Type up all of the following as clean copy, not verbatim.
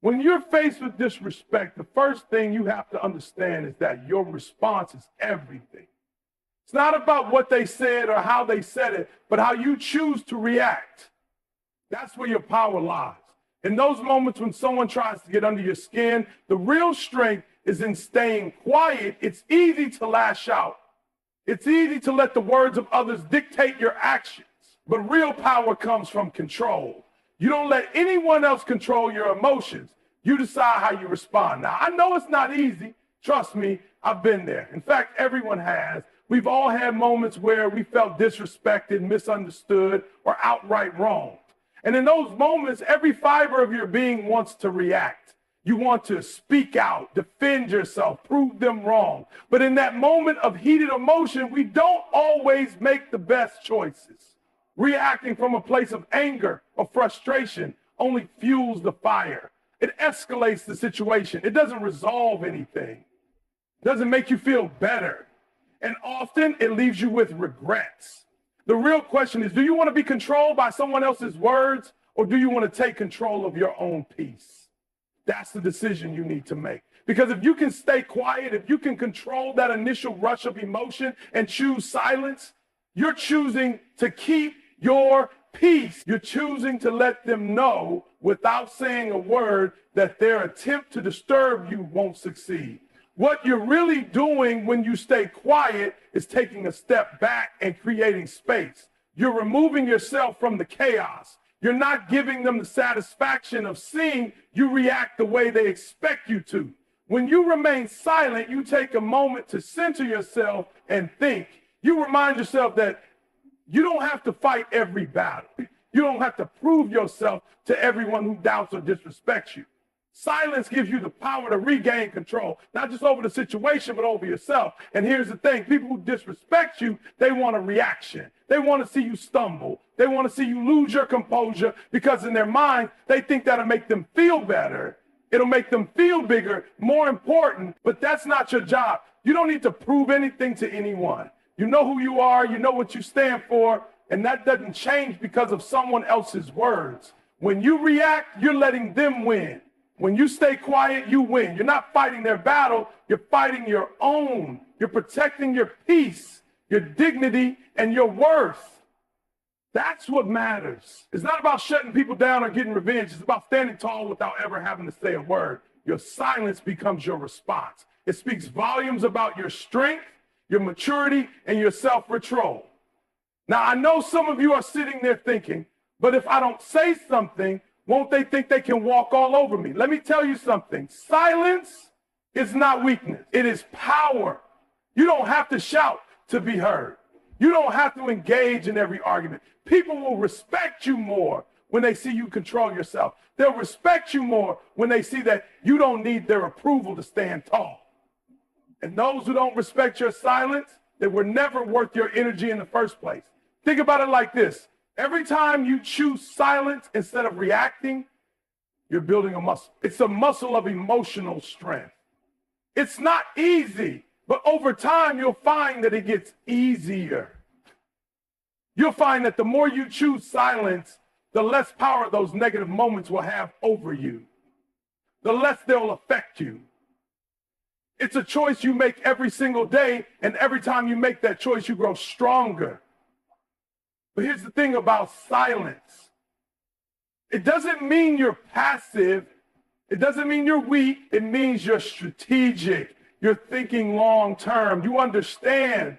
When you're faced with disrespect, the first thing you have to understand is that your response is everything. It's not about what they said or how they said it, but how you choose to react. That's where your power lies. In those moments when someone tries to get under your skin, the real strength is in staying quiet. It's easy to lash out. It's easy to let the words of others dictate your actions. But real power comes from control. You don't let anyone else control your emotions. You decide how you respond. Now, I know it's not easy. Trust me, I've been there. In fact, everyone has. We've all had moments where we felt disrespected, misunderstood, or outright wronged. And in those moments, every fiber of your being wants to react. You want to speak out, defend yourself, prove them wrong. But in that moment of heated emotion, we don't always make the best choices. Reacting from a place of anger or frustration only fuels the fire. It escalates the situation. It doesn't resolve anything. It doesn't make you feel better. And often it leaves you with regrets. The real question is, do you want to be controlled by someone else's words, or do you want to take control of your own peace? That's the decision you need to make. Because if you can stay quiet, if you can control that initial rush of emotion and choose silence, you're choosing to keep your peace. You're choosing to let them know without saying a word that their attempt to disturb you won't succeed. What you're really doing when you stay quiet is taking a step back and creating space. You're removing yourself from the chaos. You're not giving them the satisfaction of seeing you react the way they expect you to. When you remain silent, you take a moment to center yourself and think. You remind yourself that you don't have to fight every battle. You don't have to prove yourself to everyone who doubts or disrespects you. Silence gives you the power to regain control, not just over the situation, but over yourself. And here's the thing, people who disrespect you, they want a reaction. They want to see you stumble. They want to see you lose your composure because in their mind, they think that'll make them feel better. It'll make them feel bigger, more important, but that's not your job. You don't need to prove anything to anyone. You know who you are, you know what you stand for, and that doesn't change because of someone else's words. When you react, you're letting them win. When you stay quiet, you win. You're not fighting their battle, you're fighting your own. You're protecting your peace, your dignity, and your worth. That's what matters. It's not about shutting people down or getting revenge. It's about standing tall without ever having to say a word. Your silence becomes your response. It speaks volumes about your strength, your maturity, and your self-control. Now, I know some of you are sitting there thinking, but if I don't say something, won't they think they can walk all over me? Let me tell you something. Silence is not weakness. It is power. You don't have to shout to be heard. You don't have to engage in every argument. People will respect you more when they see you control yourself. They'll respect you more when they see that you don't need their approval to stand tall. And those who don't respect your silence, they were never worth your energy in the first place. Think about it like this. Every time you choose silence instead of reacting, you're building a muscle. It's a muscle of emotional strength. It's not easy, but over time, you'll find that it gets easier. You'll find that the more you choose silence, the less power those negative moments will have over you, the less they'll affect you. It's a choice you make every single day, and every time you make that choice, you grow stronger. But here's the thing about silence. It doesn't mean you're passive. It doesn't mean you're weak. It means you're strategic. You're thinking long term. You understand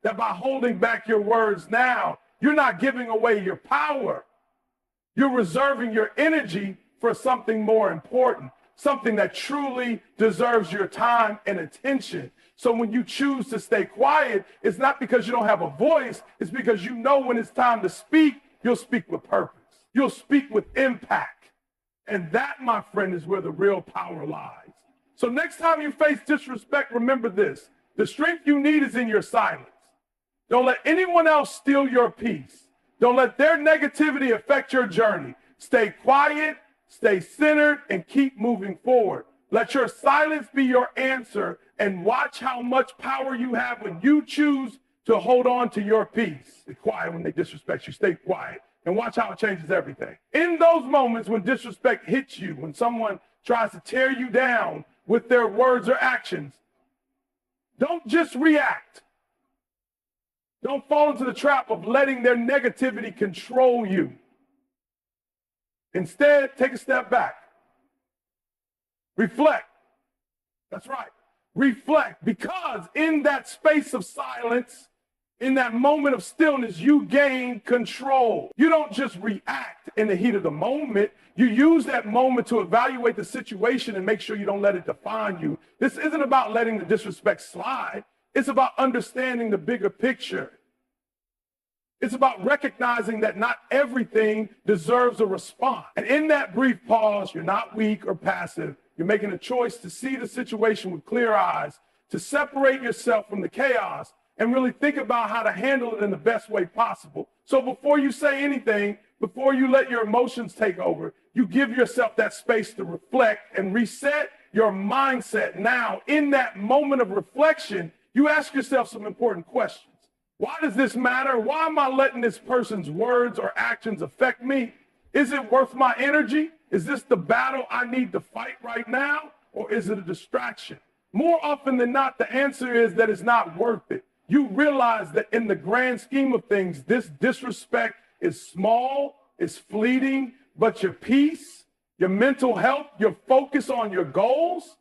that by holding back your words now, you're not giving away your power. You're reserving your energy for something more important, something that truly deserves your time and attention. So when you choose to stay quiet, it's not because you don't have a voice. It's because you know when it's time to speak, you'll speak with purpose. You'll speak with impact. And that, my friend, is where the real power lies. So next time you face disrespect, remember this. The strength you need is in your silence. Don't let anyone else steal your peace. Don't let their negativity affect your journey. Stay quiet, stay centered, and keep moving forward. Let your silence be your answer, and watch how much power you have when you choose to hold on to your peace. Stay quiet when they disrespect you. Stay quiet, and watch how it changes everything. In those moments when disrespect hits you, when someone tries to tear you down with their words or actions, don't just react. Don't fall into the trap of letting their negativity control you. Instead, take a step back. Reflect. That's right. Reflect, because in that space of silence, in that moment of stillness, you gain control. You don't just react in the heat of the moment. You use that moment to evaluate the situation and make sure you don't let it define you. This isn't about letting the disrespect slide. It's about understanding the bigger picture. It's about recognizing that not everything deserves a response. And in that brief pause, you're not weak or passive. You're making a choice to see the situation with clear eyes, to separate yourself from the chaos, and really think about how to handle it in the best way possible. So before you say anything, before you let your emotions take over, you give yourself that space to reflect and reset your mindset. Now, in that moment of reflection, you ask yourself some important questions. Why does this matter? Why am I letting this person's words or actions affect me? Is it worth my energy? Is this the battle I need to fight right now? Or is it a distraction? More often than not, the answer is that it's not worth it. You realize that in the grand scheme of things, this disrespect is small, it's fleeting, but your peace, your mental health, your focus on your goals,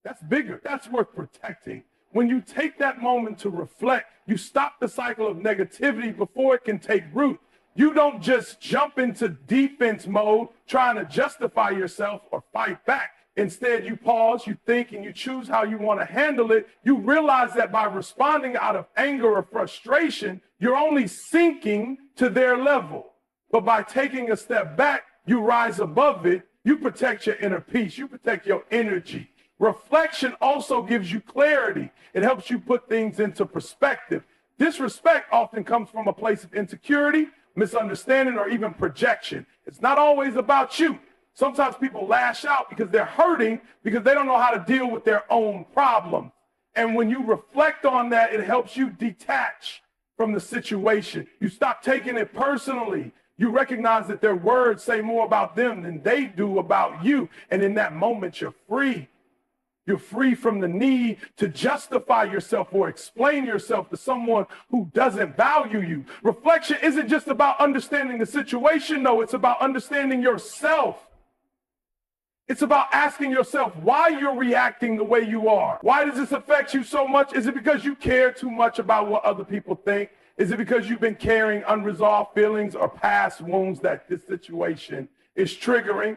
that's bigger. That's worth protecting. When you take that moment to reflect, you stop the cycle of negativity before it can take root. You don't just jump into defense mode trying to justify yourself or fight back. Instead, you pause, you think, and you choose how you want to handle it. You realize that by responding out of anger or frustration, you're only sinking to their level. But by taking a step back, you rise above it. You protect your inner peace. You protect your energy. Reflection also gives you clarity. It helps you put things into perspective. Disrespect often comes from a place of insecurity, misunderstanding, or even projection. It's not always about you. Sometimes people lash out because they're hurting because they don't know how to deal with their own problems. And when you reflect on that, it helps you detach from the situation. You stop taking it personally. You recognize that their words say more about them than they do about you. And in that moment, you're free. You're free from the need to justify yourself or explain yourself to someone who doesn't value you. Reflection isn't just about understanding the situation, no, it's about understanding yourself. It's about asking yourself why you're reacting the way you are. Why does this affect you so much? Is it because you care too much about what other people think? Is it because you've been carrying unresolved feelings or past wounds that this situation is triggering?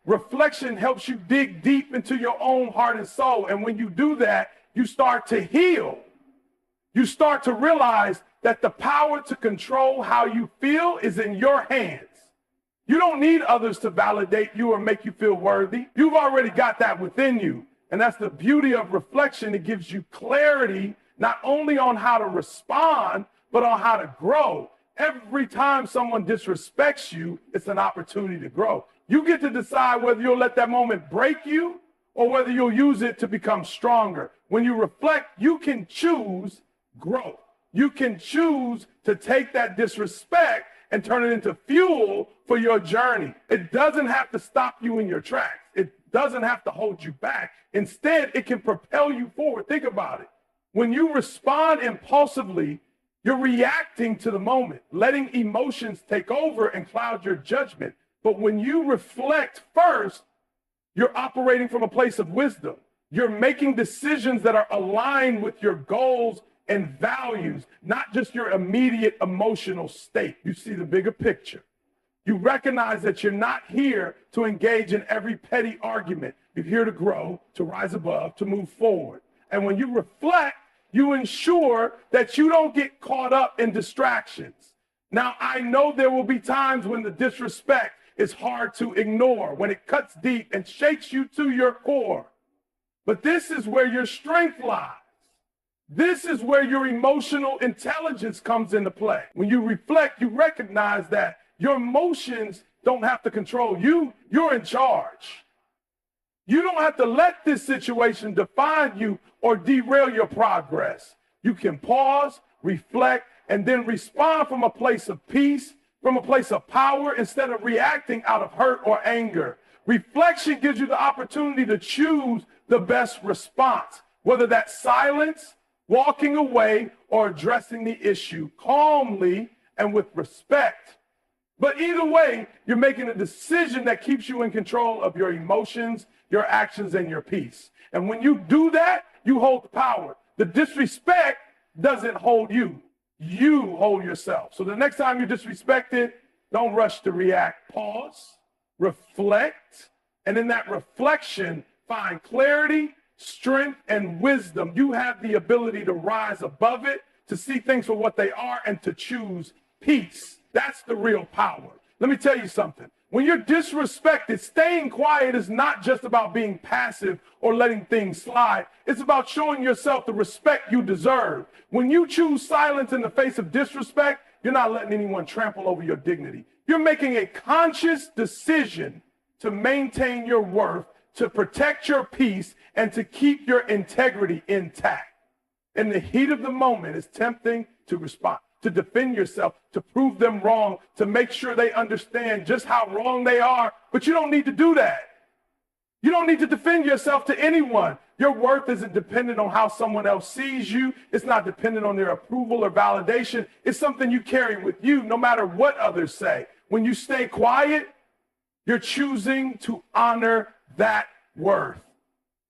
Reflection helps you dig deep into your own heart and soul. And when you do that, you start to heal. You start to realize that the power to control how you feel is in your hands. You don't need others to validate you or make you feel worthy. You've already got that within you. And that's the beauty of reflection. It gives you clarity, not only on how to respond, but on how to grow. Every time someone disrespects you, it's an opportunity to grow. You get to decide whether you'll let that moment break you or whether you'll use it to become stronger. When you reflect, you can choose growth. You can choose to take that disrespect and turn it into fuel for your journey. It doesn't have to stop you in your tracks. It doesn't have to hold you back. Instead, it can propel you forward. Think about it. When you respond impulsively, you're reacting to the moment, letting emotions take over and cloud your judgment. But when you reflect first, you're operating from a place of wisdom. You're making decisions that are aligned with your goals and values, not just your immediate emotional state. You see the bigger picture. You recognize that you're not here to engage in every petty argument. You're here to grow, to rise above, to move forward. And when you reflect, you ensure that you don't get caught up in distractions. Now, I know there will be times when the disrespect is hard to ignore, when it cuts deep and shakes you to your core. But this is where your strength lies. This is where your emotional intelligence comes into play. When you reflect, you recognize that your emotions don't have to control you. You're in charge. You don't have to let this situation define you or derail your progress. You can pause, reflect, and then respond from a place of peace, from a place of power, instead of reacting out of hurt or anger. Reflection gives you the opportunity to choose the best response, whether that's silence, walking away, or addressing the issue calmly and with respect. But either way, you're making a decision that keeps you in control of your emotions, your actions, and your peace. And when you do that, you hold the power. The disrespect doesn't hold you. You hold yourself. So the next time you're disrespected, don't rush to react. Pause, reflect, and in that reflection, find clarity, strength, and wisdom. You have the ability to rise above it, to see things for what they are, and to choose peace. That's the real power. Let me tell you something. When you're disrespected, staying quiet is not just about being passive or letting things slide. It's about showing yourself the respect you deserve. When you choose silence in the face of disrespect, you're not letting anyone trample over your dignity. You're making a conscious decision to maintain your worth, to protect your peace, and to keep your integrity intact. In the heat of the moment, it's tempting to respond, to defend yourself, to prove them wrong, to make sure they understand just how wrong they are. But you don't need to do that. You don't need to defend yourself to anyone. Your worth isn't dependent on how someone else sees you. It's not dependent on their approval or validation. It's something you carry with you no matter what others say. When you stay quiet, you're choosing to honor that worth.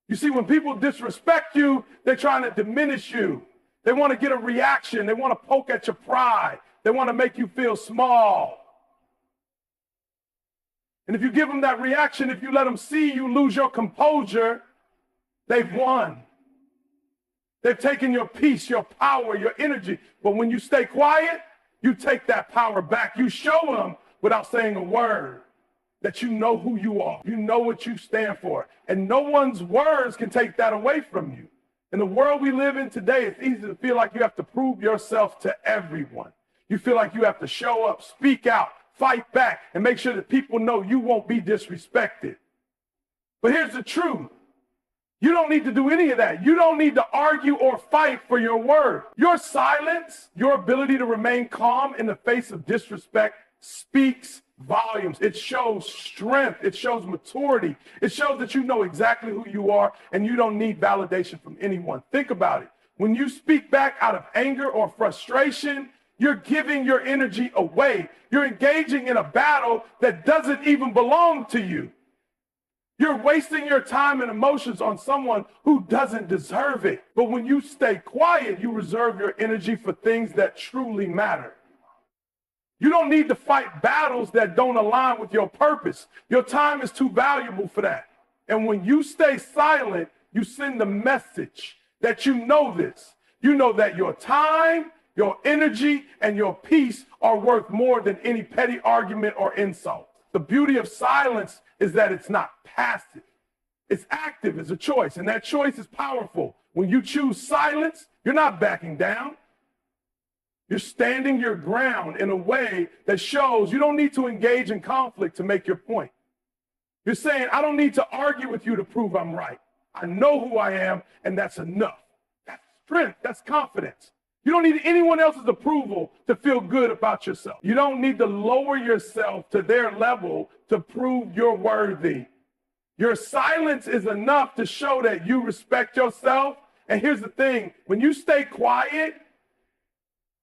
You see, when people disrespect you, they're trying to diminish you. They want to get a reaction. They want to poke at your pride. They want to make you feel small. And if you give them that reaction, if you let them see you lose your composure, they've won. They've taken your peace, your power, your energy. But when you stay quiet, you take that power back. You show them without saying a word that you know who you are. You know what you stand for. And no one's words can take that away from you. In the world we live in today, it's easy to feel like you have to prove yourself to everyone. You feel like you have to show up, speak out, fight back, and make sure that people know you won't be disrespected. But here's the truth. You don't need to do any of that. You don't need to argue or fight for your word. Your silence, your ability to remain calm in the face of disrespect speaks volumes. It shows strength. It shows maturity. It shows that you know exactly who you are and you don't need validation from anyone. Think about it. When you speak back out of anger or frustration, you're giving your energy away. You're engaging in a battle that doesn't even belong to you. You're wasting your time and emotions on someone who doesn't deserve it. But when you stay quiet, you reserve your energy for things that truly matter. You don't need to fight battles that don't align with your purpose. Your time is too valuable for that. And when you stay silent, you send a message that you know this. You know that your time, your energy, and your peace are worth more than any petty argument or insult. The beauty of silence is that it's not passive. It's active. It's a choice, and that choice is powerful. When you choose silence, you're not backing down. You're standing your ground in a way that shows you don't need to engage in conflict to make your point. You're saying, I don't need to argue with you to prove I'm right. I know who I am, and that's enough. That's strength. That's confidence. You don't need anyone else's approval to feel good about yourself. You don't need to lower yourself to their level to prove you're worthy. Your silence is enough to show that you respect yourself. And here's the thing, when you stay quiet,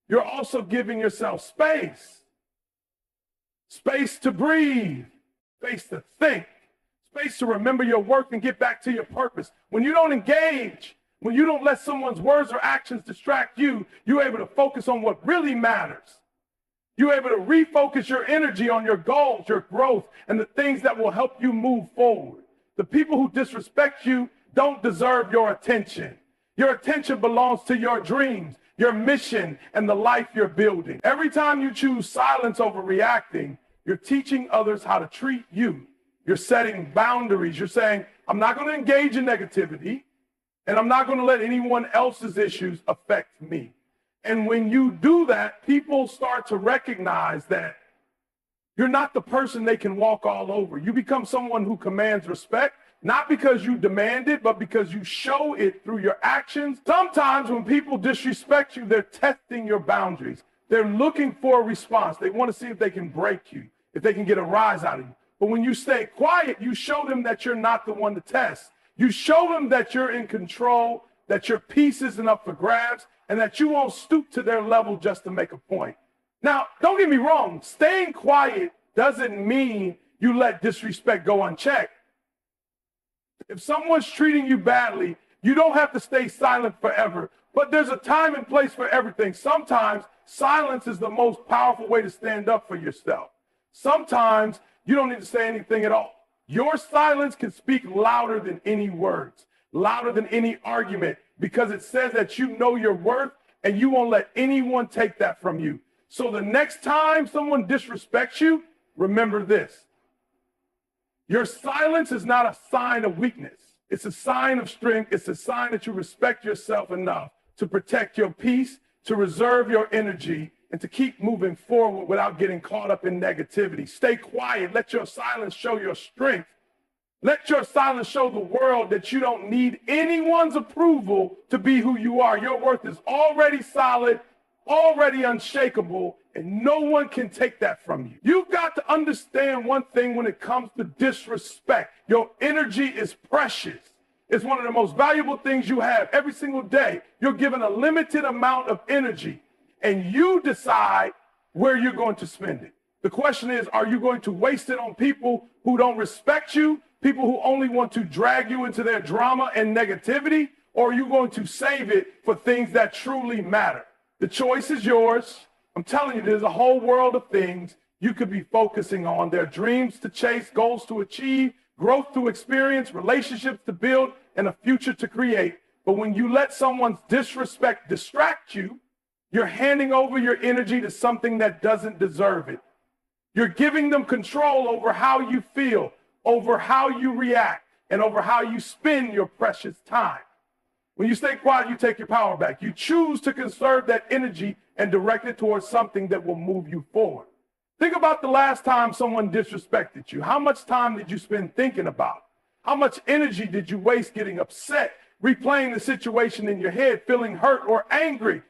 you're also giving yourself space. Space to breathe, space to think, space to remember your work and get back to your purpose. When you don't engage, when you don't let someone's words or actions distract you, you're able to focus on what really matters. You're able to refocus your energy on your goals, your growth, and the things that will help you move forward. The people who disrespect you don't deserve your attention. Your attention belongs to your dreams, your mission, and the life you're building. Every time you choose silence over reacting, you're teaching others how to treat you. You're setting boundaries. You're saying, I'm not going to engage in negativity, and I'm not going to let anyone else's issues affect me. And when you do that, people start to recognize that you're not the person they can walk all over. You become someone who commands respect, not because you demand it, but because you show it through your actions. Sometimes when people disrespect you, they're testing your boundaries. They're looking for a response. They want to see if they can break you, if they can get a rise out of you. But when you stay quiet, you show them that you're not the one to test. You show them that you're in control, that your peace isn't up for grabs, and that you won't stoop to their level just to make a point. Now, don't get me wrong. Staying quiet doesn't mean you let disrespect go unchecked. If someone's treating you badly, you don't have to stay silent forever. But there's a time and place for everything. Sometimes silence is the most powerful way to stand up for yourself. Sometimes you don't need to say anything at all. Your silence can speak louder than any words, louder than any argument, because it says that you know your worth and you won't let anyone take that from you. So the next time someone disrespects you, remember this. Your silence is not a sign of weakness. It's a sign of strength. It's a sign that you respect yourself enough to protect your peace, to reserve your energy, and to keep moving forward without getting caught up in negativity. Stay quiet. Let your silence show your strength. Let your silence show the world that you don't need anyone's approval to be who you are. Your worth is already solid, already unshakable, and no one can take that from you. You've got to understand one thing when it comes to disrespect. Your energy is precious. It's one of the most valuable things you have. Every single day, you're given a limited amount of energy, and you decide where you're going to spend it. The question is, are you going to waste it on people who don't respect you, people who only want to drag you into their drama and negativity, or are you going to save it for things that truly matter? The choice is yours. I'm telling you, there's a whole world of things you could be focusing on. There are dreams to chase, goals to achieve, growth to experience, relationships to build, and a future to create. But when you let someone's disrespect distract you, you're handing over your energy to something that doesn't deserve it. You're giving them control over how you feel, over how you react, and over how you spend your precious time. When you stay quiet, you take your power back. You choose to conserve that energy and direct it towards something that will move you forward. Think about the last time someone disrespected you. How much time did you spend thinking about it? How much energy did you waste getting upset, replaying the situation in your head, feeling hurt or angry?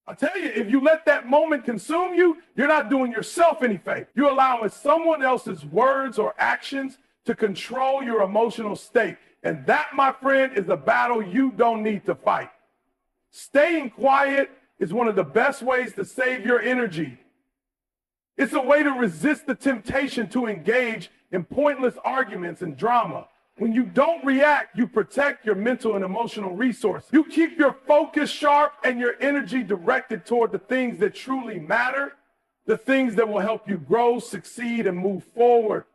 I tell you, if you let that moment consume you, you're not doing yourself any favor. You're allowing someone else's words or actions to control your emotional state. And that, my friend, is a battle you don't need to fight. Staying quiet is one of the best ways to save your energy. It's a way to resist the temptation to engage in pointless arguments and drama. When you don't react, you protect your mental and emotional resources. You keep your focus sharp and your energy directed toward the things that truly matter, the things that will help you grow, succeed, and move forward.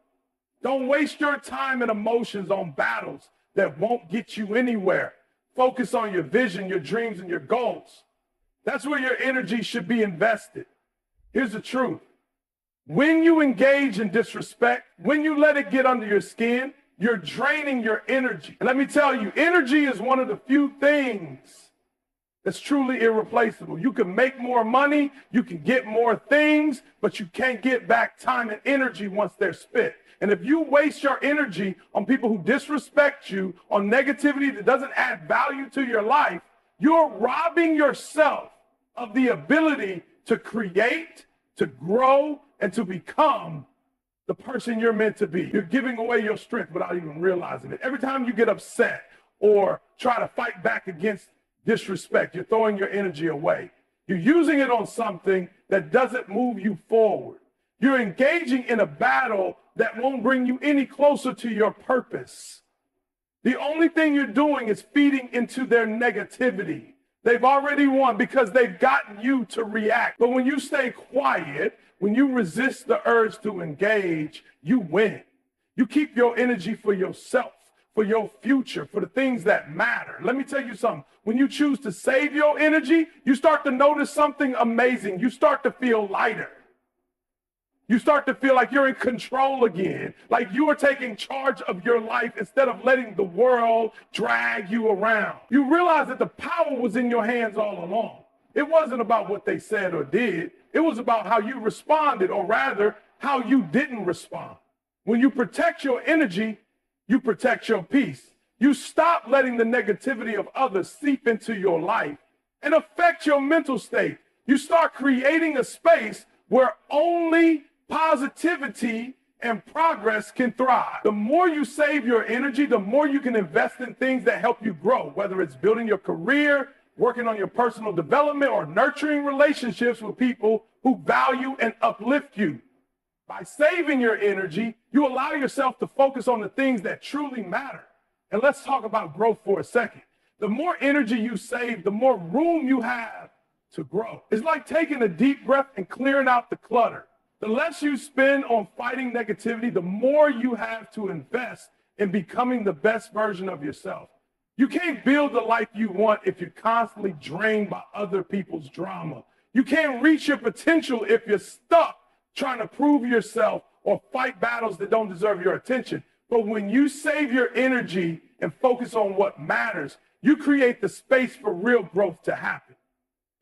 Don't waste your time and emotions on battles that won't get you anywhere. Focus on your vision, your dreams, and your goals. That's where your energy should be invested. Here's the truth. When you engage in disrespect, when you let it get under your skin, you're draining your energy. And let me tell you, energy is one of the few things that's truly irreplaceable. You can make more money, you can get more things, but you can't get back time and energy once they're spent. And if you waste your energy on people who disrespect you, on negativity that doesn't add value to your life, you're robbing yourself of the ability to create, to grow, and to become the person you're meant to be. You're giving away your strength without even realizing it. Every time you get upset or try to fight back against disrespect, you're throwing your energy away. You're using it on something that doesn't move you forward. You're engaging in a battle that won't bring you any closer to your purpose. The only thing you're doing is feeding into their negativity. They've already won because they've gotten you to react. But when you stay quiet, when you resist the urge to engage, you win. You keep your energy for yourself, for your future, for the things that matter. Let me tell you something. When you choose to save your energy, you start to notice something amazing. You start to feel lighter. You start to feel like you're in control again, like you are taking charge of your life instead of letting the world drag you around. You realize that the power was in your hands all along. It wasn't about what they said or did. It was about how you responded, or rather, how you didn't respond. When you protect your energy, you protect your peace. You stop letting the negativity of others seep into your life and affect your mental state. You start creating a space where only positivity and progress can thrive. The more you save your energy, the more you can invest in things that help you grow, whether it's building your career, working on your personal development, or nurturing relationships with people who value and uplift you. By saving your energy, you allow yourself to focus on the things that truly matter. And let's talk about growth for a second. The more energy you save, the more room you have to grow. It's like taking a deep breath and clearing out the clutter. The less you spend on fighting negativity, the more you have to invest in becoming the best version of yourself. You can't build the life you want if you're constantly drained by other people's drama. You can't reach your potential if you're stuck trying to prove yourself or fight battles that don't deserve your attention. But when you save your energy and focus on what matters, you create the space for real growth to happen.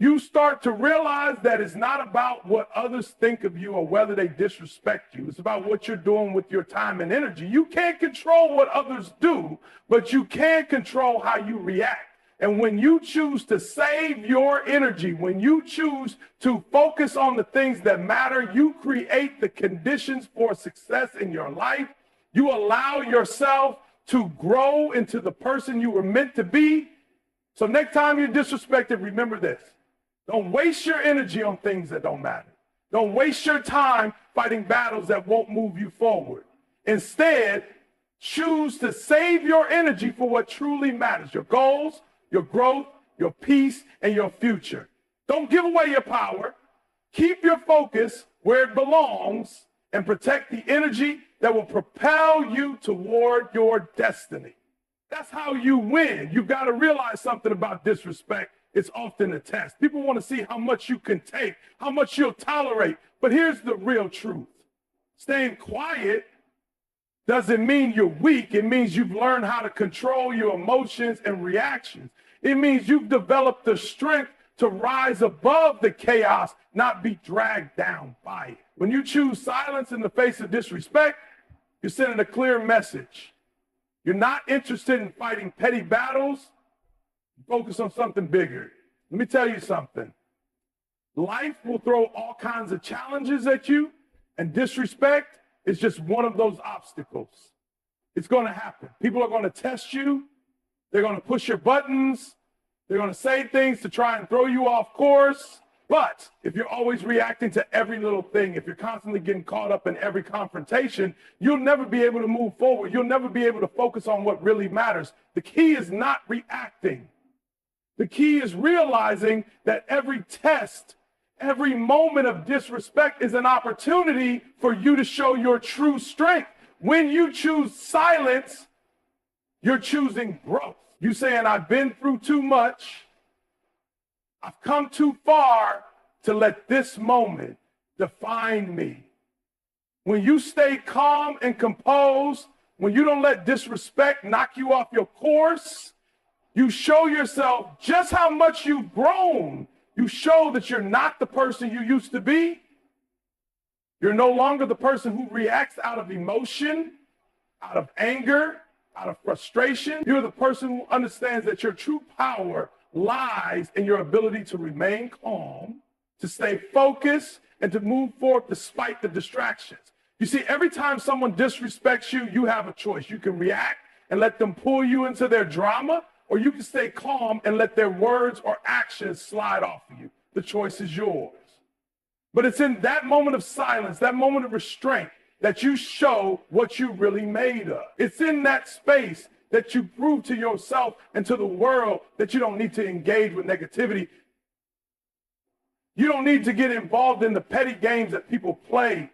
You start to realize that it's not about what others think of you or whether they disrespect you. It's about what you're doing with your time and energy. You can't control what others do, but you can control how you react. And when you choose to save your energy, when you choose to focus on the things that matter, you create the conditions for success in your life. You allow yourself to grow into the person you were meant to be. So next time you're disrespected, remember this. Don't waste your energy on things that don't matter. Don't waste your time fighting battles that won't move you forward. Instead, choose to save your energy for what truly matters, your goals, your growth, your peace, and your future. Don't give away your power. Keep your focus where it belongs and protect the energy that will propel you toward your destiny. That's how you win. You've got to realize something about disrespect. It's often a test. People want to see how much you can take, how much you'll tolerate. But here's the real truth. Staying quiet doesn't mean you're weak. It means you've learned how to control your emotions and reactions. It means you've developed the strength to rise above the chaos, not be dragged down by it. When you choose silence in the face of disrespect, you're sending a clear message. You're not interested in fighting petty battles. Focus on something bigger. Let me tell you something. Life will throw all kinds of challenges at you, and disrespect is just one of those obstacles. It's going to happen. People are going to test you. They're going to push your buttons. They're going to say things to try and throw you off course. But if you're always reacting to every little thing, if you're constantly getting caught up in every confrontation, you'll never be able to move forward. You'll never be able to focus on what really matters. The key is not reacting. The key is realizing that every test, every moment of disrespect is an opportunity for you to show your true strength. When you choose silence, you're choosing growth. You're saying, I've been through too much. I've come too far to let this moment define me. When you stay calm and composed, when you don't let disrespect knock you off your course, you show yourself just how much you've grown. You show that you're not the person you used to be. You're no longer the person who reacts out of emotion, out of anger, out of frustration. You're the person who understands that your true power lies in your ability to remain calm, to stay focused, and to move forward despite the distractions. You see, every time someone disrespects you, you have a choice. You can react and let them pull you into their drama, or you can stay calm and let their words or actions slide off of you. The choice is yours. But it's in that moment of silence, that moment of restraint, that you show what you're really made of. It's in that space that you prove to yourself and to the world that you don't need to engage with negativity. You don't need to get involved in the petty games that people play.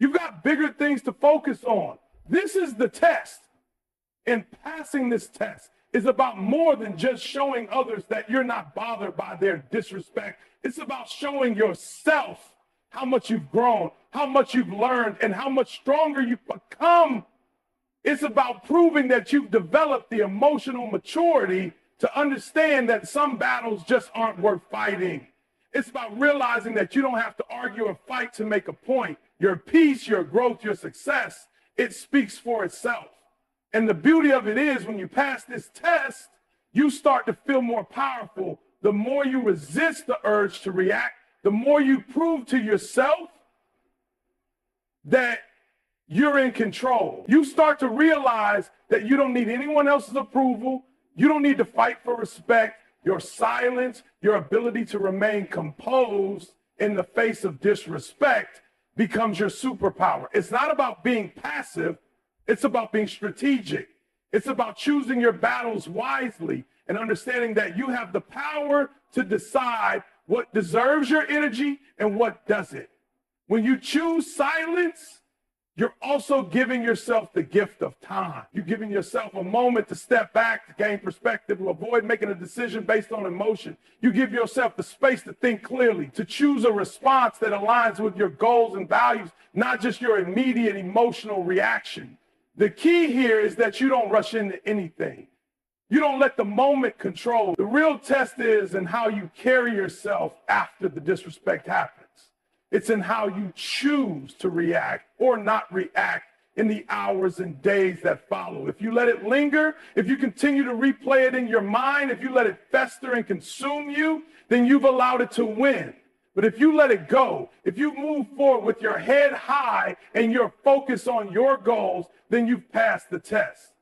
You've got bigger things to focus on. This is the test. And passing this test is about more than just showing others that you're not bothered by their disrespect. It's about showing yourself how much you've grown, how much you've learned, and how much stronger you've become. It's about proving that you've developed the emotional maturity to understand that some battles just aren't worth fighting. It's about realizing that you don't have to argue or fight to make a point. Your peace, your growth, your success, it speaks for itself. And the beauty of it is when you pass this test, you start to feel more powerful. The more you resist the urge to react, the more you prove to yourself that you're in control. You start to realize that you don't need anyone else's approval. You don't need to fight for respect. Your silence, your ability to remain composed in the face of disrespect becomes your superpower. It's not about being passive. It's about being strategic. It's about choosing your battles wisely and understanding that you have the power to decide what deserves your energy and what doesn't. When you choose silence, you're also giving yourself the gift of time. You're giving yourself a moment to step back, to gain perspective, to avoid making a decision based on emotion. You give yourself the space to think clearly, to choose a response that aligns with your goals and values, not just your immediate emotional reaction. The key here is that you don't rush into anything. You don't let the moment control. The real test is in how you carry yourself after the disrespect happens. It's in how you choose to react or not react in the hours and days that follow. If you let it linger, if you continue to replay it in your mind, if you let it fester and consume you, then you've allowed it to win. But if you let it go, if you move forward with your head high and your focus on your goals, then you've passed the test.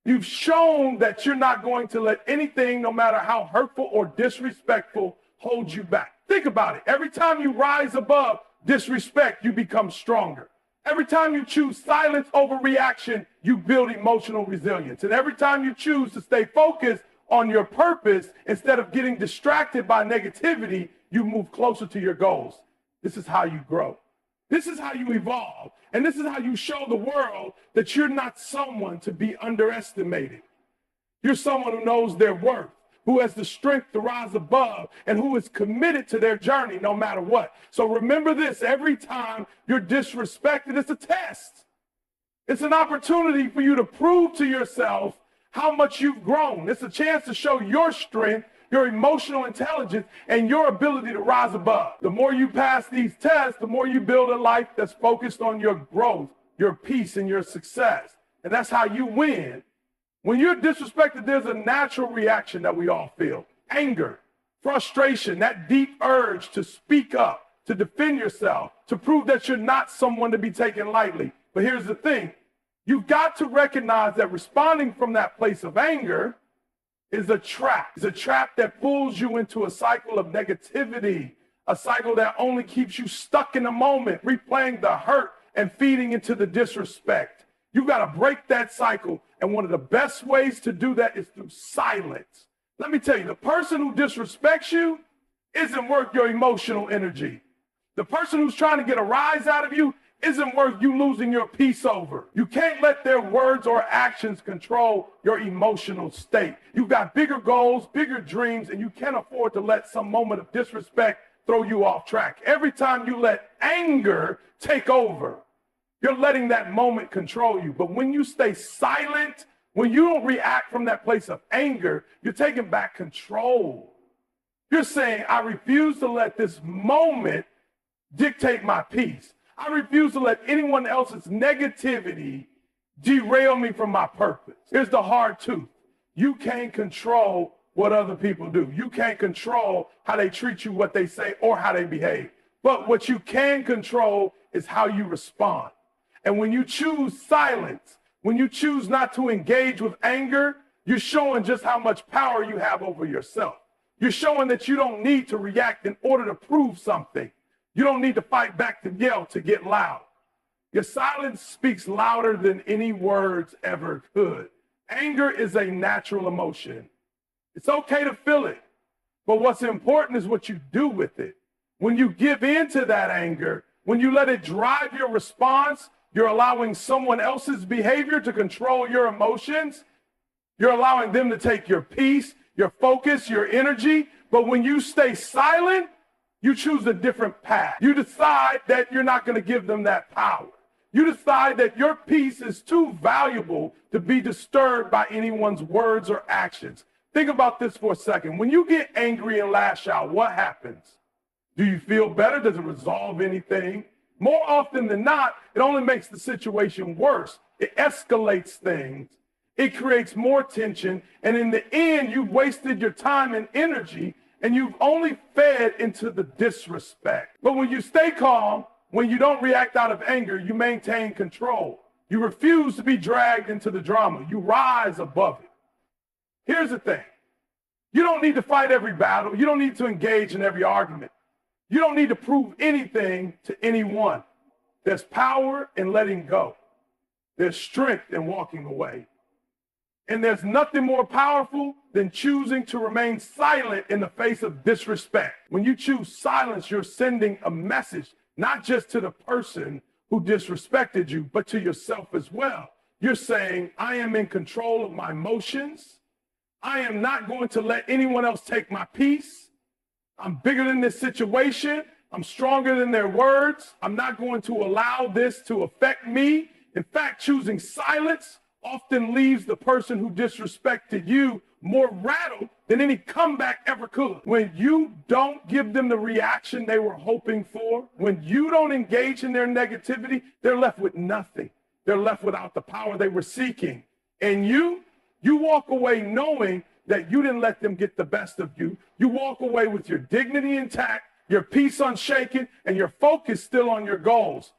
You've shown that you're not going to let anything, no matter how hurtful or disrespectful, hold you back. Think about it. Every time you rise above disrespect, you become stronger. Every time you choose silence over reaction, you build emotional resilience. And every time you choose to stay focused on your purpose instead of getting distracted by negativity, you move closer to your goals. This is how you grow. This is how you evolve. And this is how you show the world that you're not someone to be underestimated. You're someone who knows their worth, who has the strength to rise above, and who is committed to their journey no matter what. So remember this, every time you're disrespected, it's a test. It's an opportunity for you to prove to yourself how much you've grown. It's a chance to show your strength, your emotional intelligence, and your ability to rise above. The more you pass these tests, the more you build a life that's focused on your growth, your peace, and your success. And that's how you win. When you're disrespected, there's a natural reaction that we all feel. Anger, frustration, that deep urge to speak up, to defend yourself, to prove that you're not someone to be taken lightly. But here's the thing. You've got to recognize that responding from that place of anger is a trap. It's a trap that pulls you into a cycle of negativity, a cycle that only keeps you stuck in the moment, replaying the hurt and feeding into the disrespect. You've got to break that cycle. And one of the best ways to do that is through silence. Let me tell you, the person who disrespects you isn't worth your emotional energy. The person who's trying to get a rise out of you isn't worth you losing your peace over. You can't let their words or actions control your emotional state. You've got bigger goals, bigger dreams, and you can't afford to let some moment of disrespect throw you off track. Every time you let anger take over, you're letting that moment control you. But when you stay silent, when you don't react from that place of anger, you're taking back control. You're saying, I refuse to let this moment dictate my peace. I refuse to let anyone else's negativity derail me from my purpose. Here's the hard truth. You can't control what other people do. You can't control how they treat you, what they say, or how they behave. But what you can control is how you respond. And when you choose silence, when you choose not to engage with anger, you're showing just how much power you have over yourself. You're showing that you don't need to react in order to prove something. You don't need to fight back to yell to get loud. Your silence speaks louder than any words ever could. Anger is a natural emotion. It's okay to feel it, but what's important is what you do with it. When you give in to that anger, when you let it drive your response, you're allowing someone else's behavior to control your emotions. You're allowing them to take your peace, your focus, your energy. But when you stay silent, you choose a different path. You decide that you're not going to give them that power. You decide that your peace is too valuable to be disturbed by anyone's words or actions. Think about this for a second. When you get angry and lash out, what happens? Do you feel better? Does it resolve anything? More often than not, it only makes the situation worse. It escalates things. It creates more tension. And in the end, you've wasted your time and energy, and you've only fed into the disrespect. But when you stay calm, When you don't react out of anger, you maintain control. You refuse to be dragged into the drama. You rise above it. Here's the thing. You don't need to fight every battle. You don't need to engage in every argument. You don't need to prove anything to anyone. There's power in letting go. There's strength in walking away. And there's nothing more powerful than choosing to remain silent in the face of disrespect. When you choose silence, you're sending a message, not just to the person who disrespected you, but to yourself as well. You're saying, I am in control of my emotions. I am not going to let anyone else take my peace. I'm bigger than this situation. I'm stronger than their words. I'm not going to allow this to affect me. In fact, choosing silence often leaves the person who disrespected you more rattled than any comeback ever could. When you don't give them the reaction they were hoping for, when you don't engage in their negativity, they're left with nothing. They're left without the power they were seeking. And you walk away knowing that you didn't let them get the best of you. You walk away with your dignity intact, your peace unshaken, and your focus still on your goals.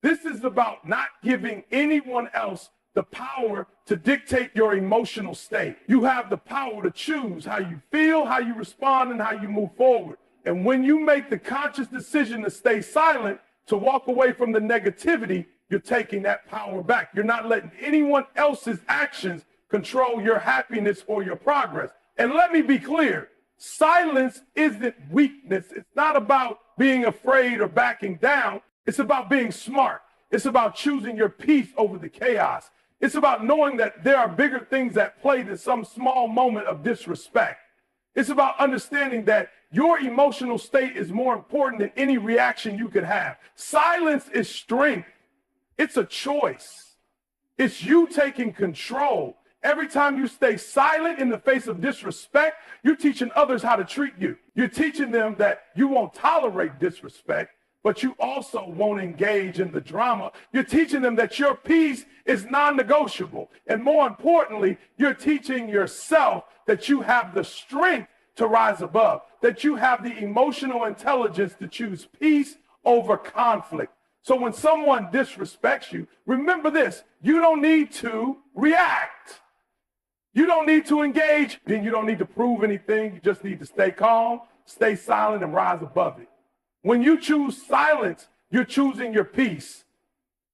This is about not giving anyone else the power to dictate your emotional state. You have the power to choose how you feel, how you respond, and how you move forward. And when you make the conscious decision to stay silent, to walk away from the negativity, you're taking that power back. You're not letting anyone else's actions control your happiness or your progress. And let me be clear, silence isn't weakness. It's not about being afraid or backing down. It's about being smart. It's about choosing your peace over the chaos. It's about knowing that there are bigger things at play than some small moment of disrespect. It's about understanding that your emotional state is more important than any reaction you could have. Silence is strength. It's a choice. It's you taking control. Every time you stay silent in the face of disrespect, you're teaching others how to treat you. You're teaching them that you won't tolerate disrespect, but you also won't engage in the drama. You're teaching them that your peace is non-negotiable. And more importantly, you're teaching yourself that you have the strength to rise above, that you have the emotional intelligence to choose peace over conflict. So when someone disrespects you, remember this, you don't need to react. You don't need to engage. Then you don't need to prove anything. You just need to stay calm, stay silent, and rise above it. When you choose silence, you're choosing your peace.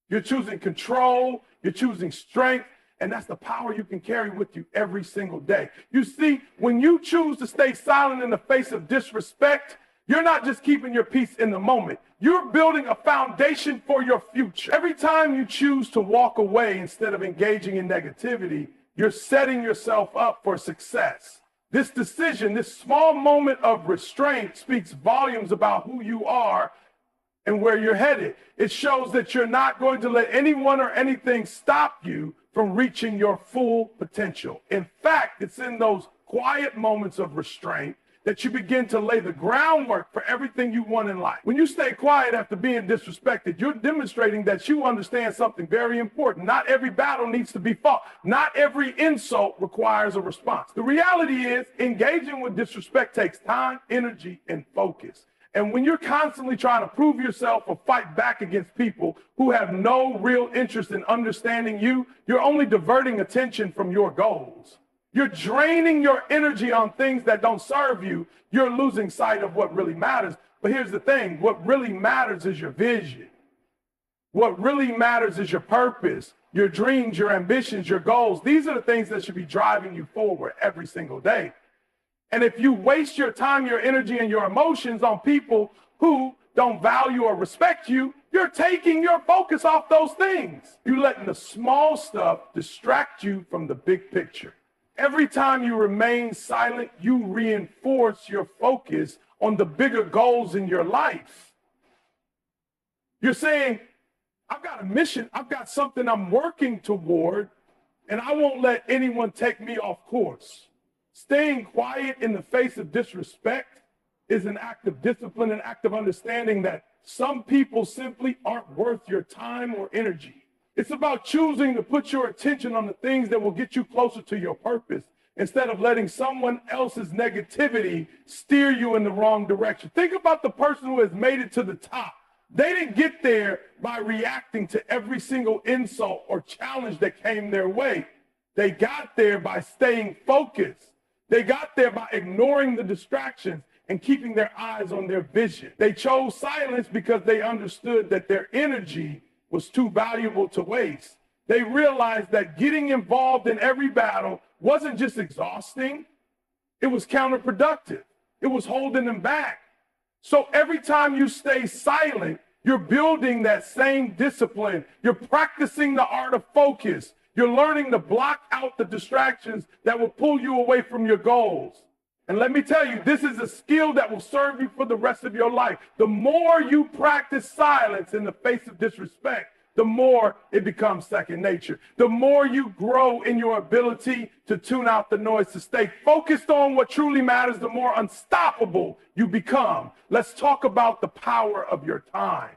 You're choosing control. You're choosing strength. And that's the power you can carry with you every single day. You see, when you choose to stay silent in the face of disrespect, you're not just keeping your peace in the moment. You're building a foundation for your future. Every time you choose to walk away instead of engaging in negativity, you're setting yourself up for success. This decision, this small moment of restraint speaks volumes about who you are and where you're headed. It shows that you're not going to let anyone or anything stop you from reaching your full potential. In fact, it's in those quiet moments of restraint that you begin to lay the groundwork for everything you want in life. When you stay quiet after being disrespected, you're demonstrating that you understand something very important. Not every battle needs to be fought. Not every insult requires a response. The reality is, engaging with disrespect takes time, energy, and focus. And when you're constantly trying to prove yourself or fight back against people who have no real interest in understanding you, you're only diverting attention from your goals. You're draining your energy on things that don't serve you. You're losing sight of what really matters. But here's the thing. What really matters is your vision. What really matters is your purpose, your dreams, your ambitions, your goals. These are the things that should be driving you forward every single day. And if you waste your time, your energy, and your emotions on people who don't value or respect you, you're taking your focus off those things. You're letting the small stuff distract you from the big picture. Every time you remain silent, you reinforce your focus on the bigger goals in your life. You're saying, I've got a mission, I've got something I'm working toward, and I won't let anyone take me off course. Staying quiet in the face of disrespect is an act of discipline, an act of understanding that some people simply aren't worth your time or energy. It's about choosing to put your attention on the things that will get you closer to your purpose instead of letting someone else's negativity steer you in the wrong direction. Think about the person who has made it to the top, They didn't get there by reacting to every single insult or challenge that came their way. They got there by staying focused. They got there by ignoring the distractions and keeping their eyes on their vision. They chose silence because they understood that their energy was too valuable to waste. They realized that getting involved in every battle wasn't just exhausting, it was counterproductive. It was holding them back. So every time you stay silent, you're building that same discipline. You're practicing the art of focus. You're learning to block out the distractions that will pull you away from your goals. And let me tell you, this is a skill that will serve you for the rest of your life. The more you practice silence in the face of disrespect, the more it becomes second nature. The more you grow in your ability to tune out the noise, to stay focused on what truly matters, the more unstoppable you become. Let's talk about the power of your time.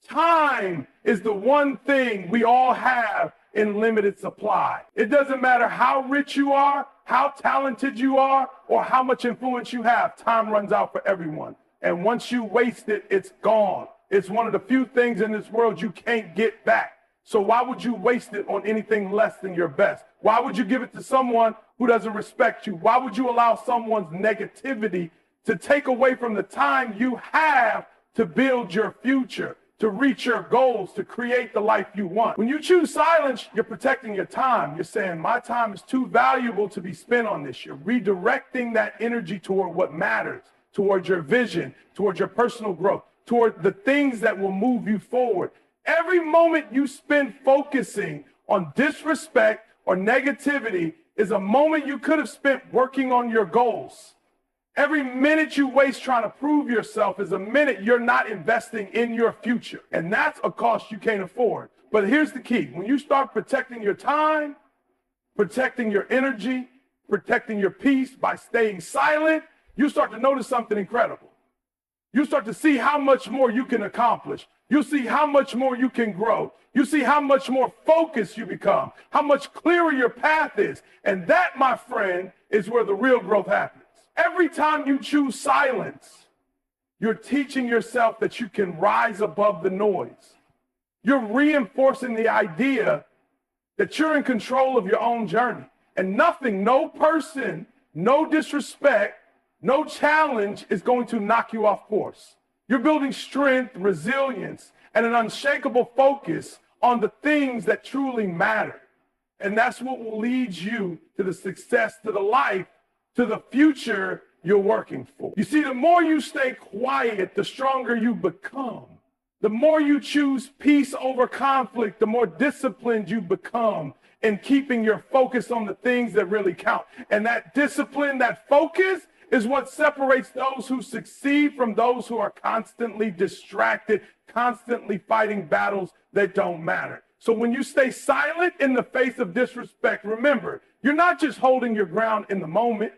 Time is the one thing we all have in limited supply. It doesn't matter how rich you are, how talented you are, or how much influence you have. Time runs out for everyone. And once you waste it, it's gone. It's one of the few things in this world you can't get back. So why would you waste it on anything less than your best? Why would you give it to someone who doesn't respect you? Why would you allow someone's negativity to take away from the time you have to build your future, to reach your goals, to create the life you want? When you choose silence, you're protecting your time. You're saying, my time is too valuable to be spent on this. You're redirecting that energy toward what matters, towards your vision, towards your personal growth, toward the things that will move you forward. Every moment you spend focusing on disrespect or negativity is a moment you could have spent working on your goals. Every minute you waste trying to prove yourself is a minute you're not investing in your future. And that's a cost you can't afford. But here's the key. When you start protecting your time, protecting your energy, protecting your peace by staying silent, you start to notice something incredible. You start to see how much more you can accomplish. You see how much more you can grow. You see how much more focused you become, how much clearer your path is. And that, my friend, is where the real growth happens. Every time you choose silence, you're teaching yourself that you can rise above the noise. You're reinforcing the idea that you're in control of your own journey. And nothing, no person, no disrespect, no challenge is going to knock you off course. You're building strength, resilience, and an unshakable focus on the things that truly matter. And that's what will lead you to the success, to the life, to the future you're working for. You see, the more you stay quiet, the stronger you become. The more you choose peace over conflict, the more disciplined you become in keeping your focus on the things that really count. And that discipline, that focus, is what separates those who succeed from those who are constantly distracted, constantly fighting battles that don't matter. So when you stay silent in the face of disrespect, remember, you're not just holding your ground in the moment.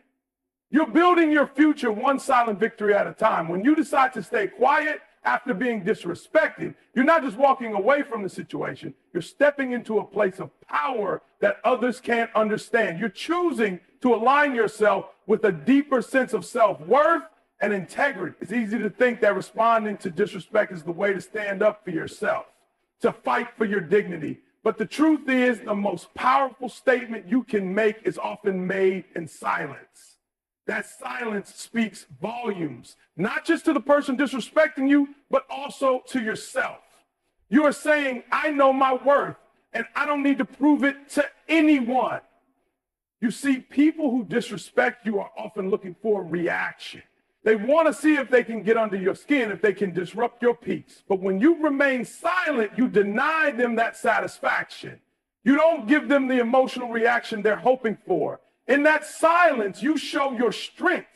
You're building your future one silent victory at a time. When you decide to stay quiet after being disrespected, you're not just walking away from the situation. You're stepping into a place of power that others can't understand. You're choosing to align yourself with a deeper sense of self-worth and integrity. It's easy to think that responding to disrespect is the way to stand up for yourself, to fight for your dignity. But the truth is, the most powerful statement you can make is often made in silence. That silence speaks volumes, not just to the person disrespecting you, but also to yourself. You are saying, I know my worth, and I don't need to prove it to anyone. You see, people who disrespect you are often looking for a reaction. They want to see if they can get under your skin, if they can disrupt your peace. But when you remain silent, you deny them that satisfaction. You don't give them the emotional reaction they're hoping for. In that silence, you show your strength.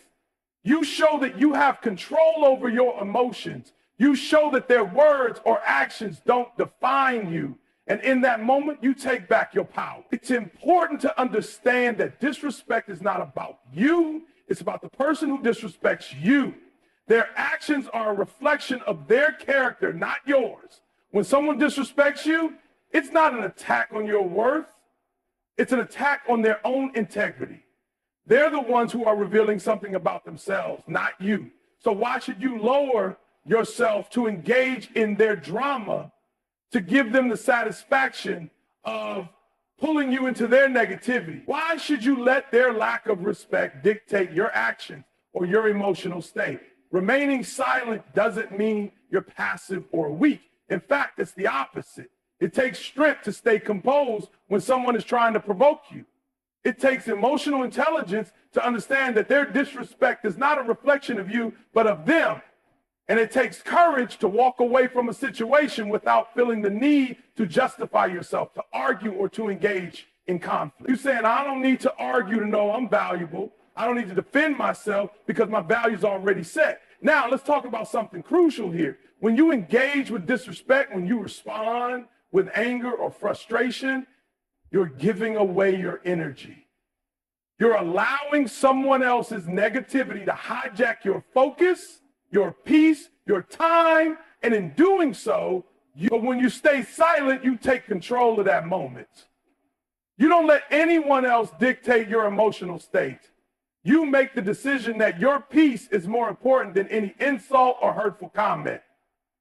You show that you have control over your emotions. You show that their words or actions don't define you. And in that moment, you take back your power. It's important to understand that disrespect is not about you. It's about the person who disrespects you. Their actions are a reflection of their character, not yours. When someone disrespects you, it's not an attack on your worth. It's an attack on their own integrity. They're the ones who are revealing something about themselves, not you. So why should you lower yourself to engage in their drama to give them the satisfaction of pulling you into their negativity? Why should you let their lack of respect dictate your actions or your emotional state? Remaining silent doesn't mean you're passive or weak. In fact, it's the opposite. It takes strength to stay composed when someone is trying to provoke you. It takes emotional intelligence to understand that their disrespect is not a reflection of you, but of them. And it takes courage to walk away from a situation without feeling the need to justify yourself, to argue, or to engage in conflict. You're saying, I don't need to argue to know I'm valuable. I don't need to defend myself because my value's already set. Now, let's talk about something crucial here. When you engage with disrespect, when you respond with anger or frustration, you're giving away your energy. You're allowing someone else's negativity to hijack your focus, your peace, your time, and in doing so, when you stay silent, you take control of that moment. You don't let anyone else dictate your emotional state. You make the decision that your peace is more important than any insult or hurtful comment.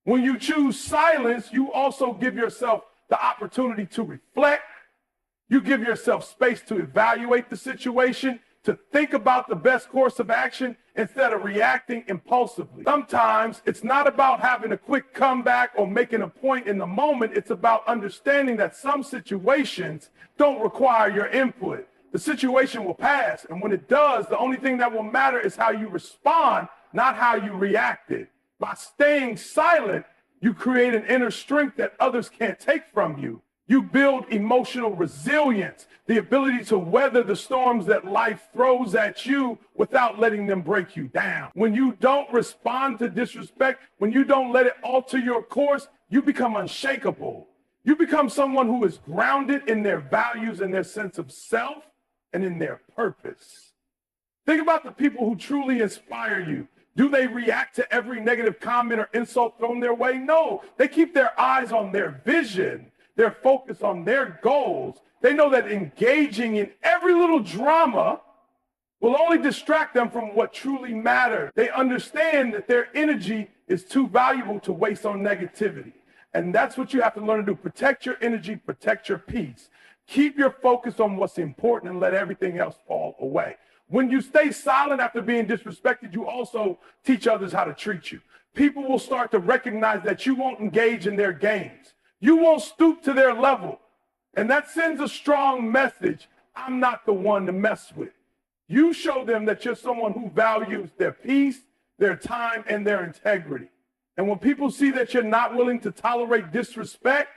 When you choose silence, you also give yourself the opportunity to reflect. You give yourself space to evaluate the situation, to think about the best course of action instead of reacting impulsively. Sometimes it's not about having a quick comeback or making a point in the moment. It's about understanding that some situations don't require your input. The situation will pass, and when it does, the only thing that will matter is how you respond, not how you reacted. By staying silent, you create an inner strength that others can't take from you. You build emotional resilience, the ability to weather the storms that life throws at you without letting them break you down. When you don't respond to disrespect, when you don't let it alter your course, you become unshakable. You become someone who is grounded in their values and their sense of self and in their purpose. Think about the people who truly inspire you. Do they react to every negative comment or insult thrown their way? No, they keep their eyes on their vision. They're focused on their goals. They know that engaging in every little drama will only distract them from what truly matters. They understand that their energy is too valuable to waste on negativity. And that's what you have to learn to do. Protect your energy, protect your peace. Keep your focus on what's important and let everything else fall away. When you stay silent after being disrespected, you also teach others how to treat you. People will start to recognize that you won't engage in their games. You won't stoop to their level. And that sends a strong message. I'm not the one to mess with. You show them that you're someone who values their peace, their time, and their integrity. And when people see that you're not willing to tolerate disrespect,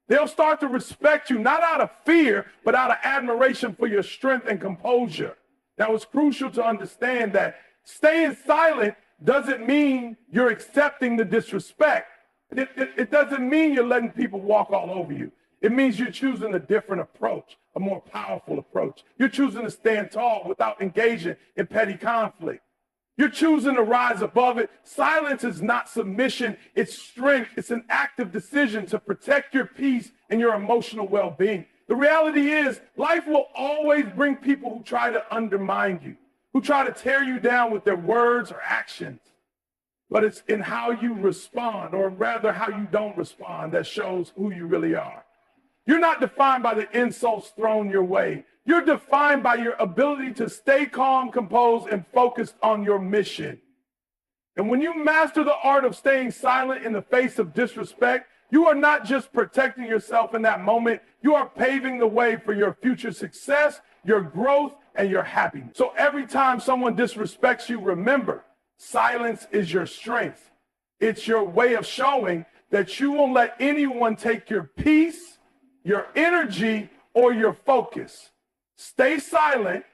they'll start to respect you, not out of fear, but out of admiration for your strength and composure. Now, it's crucial to understand that staying silent doesn't mean you're accepting the disrespect. It doesn't mean you're letting people walk all over you. It means you're choosing a different approach, a more powerful approach. You're choosing to stand tall without engaging in petty conflict. You're choosing to rise above it. Silence is not submission, it's strength. It's an active decision to protect your peace and your emotional well-being. The reality is, life will always bring people who try to undermine you, who try to tear you down with their words or actions. But it's in how you respond, or rather how you don't respond, that shows who you really are. You're not defined by the insults thrown your way. You're defined by your ability to stay calm, composed, and focused on your mission. And when you master the art of staying silent in the face of disrespect, you are not just protecting yourself in that moment, you are paving the way for your future success, your growth, and your happiness. So every time someone disrespects you, remember, silence is your strength. It's your way of showing that you won't let anyone take your peace, your energy, or your focus. Stay silent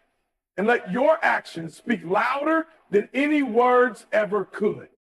and let your actions speak louder than any words ever could.